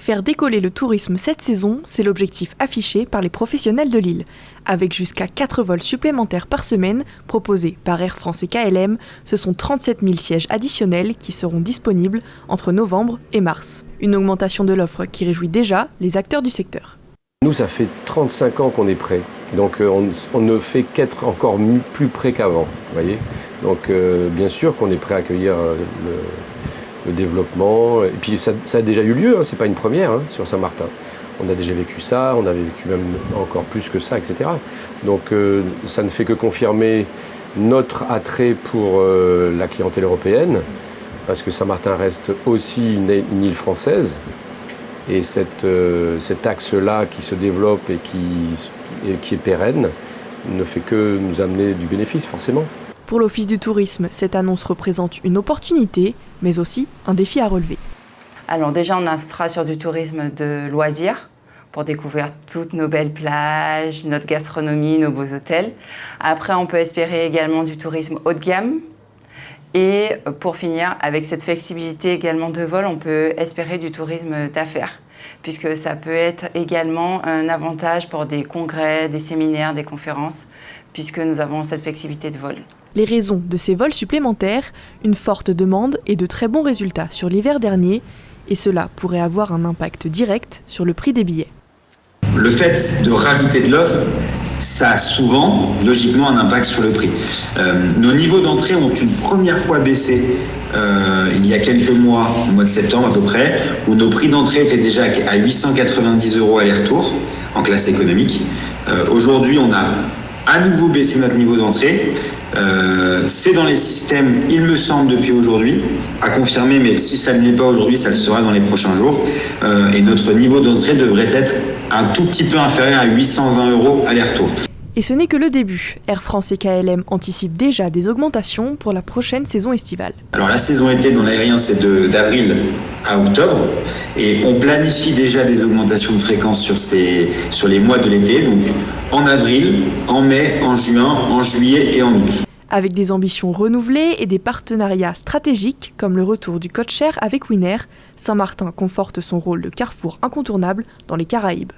Faire décoller le tourisme cette saison, c'est l'objectif affiché par les professionnels de l'île. Avec jusqu'à 4 vols supplémentaires par semaine proposés par Air France et KLM, ce sont 37 000 sièges additionnels qui seront disponibles entre novembre et mars. Une augmentation de l'offre qui réjouit déjà les acteurs du secteur. Nous, ça fait 35 ans qu'on est prêt. Donc on ne fait qu'être encore plus prêt qu'avant. Voyez. Donc bien sûr qu'on est prêt à accueillir le développement. Et puis ça a déjà eu lieu, hein, c'est pas une première sur Saint-Martin. On a déjà vécu ça, on a vécu même encore plus que ça, etc. Donc ça ne fait que confirmer notre attrait pour la clientèle européenne, parce que Saint-Martin reste aussi une île française. Et cet axe-là qui se développe et qui est pérenne ne fait que nous amener du bénéfice, forcément. Pour l'Office du tourisme, cette annonce représente une opportunité, mais aussi un défi à relever. Alors déjà, on sera sur du tourisme de loisirs pour découvrir toutes nos belles plages, notre gastronomie, nos beaux hôtels. Après, on peut espérer également du tourisme haut de gamme. Et pour finir, avec cette flexibilité également de vol, on peut espérer du tourisme d'affaires, puisque ça peut être également un avantage pour des congrès, des séminaires, des conférences, puisque nous avons cette flexibilité de vol. Les raisons de ces vols supplémentaires, une forte demande et de très bons résultats sur l'hiver dernier, et cela pourrait avoir un impact direct sur le prix des billets. Le fait de rajouter de l'offre, ça a souvent, logiquement, un impact sur le prix. Nos niveaux d'entrée ont une première fois baissé il y a quelques mois, au mois de septembre à peu près, où nos prix d'entrée étaient déjà à 890 € aller-retour en classe économique. Aujourd'hui, on a à nouveau baissé notre niveau d'entrée. C'est dans les systèmes, il me semble, depuis aujourd'hui, à confirmer, mais si ça ne l'est pas aujourd'hui, ça le sera dans les prochains jours. Et notre niveau d'entrée devrait être un tout petit peu inférieur à 820 € aller-retour. Et ce n'est que le début. Air France et KLM anticipent déjà des augmentations pour la prochaine saison estivale. Alors la saison été dans l'aérien, c'est d'avril à octobre. Et on planifie déjà des augmentations de fréquences sur les mois de l'été, donc en avril, en mai, en juin, en juillet et en août. Avec des ambitions renouvelées et des partenariats stratégiques comme le retour du code-share avec Winair, Saint-Martin conforte son rôle de carrefour incontournable dans les Caraïbes.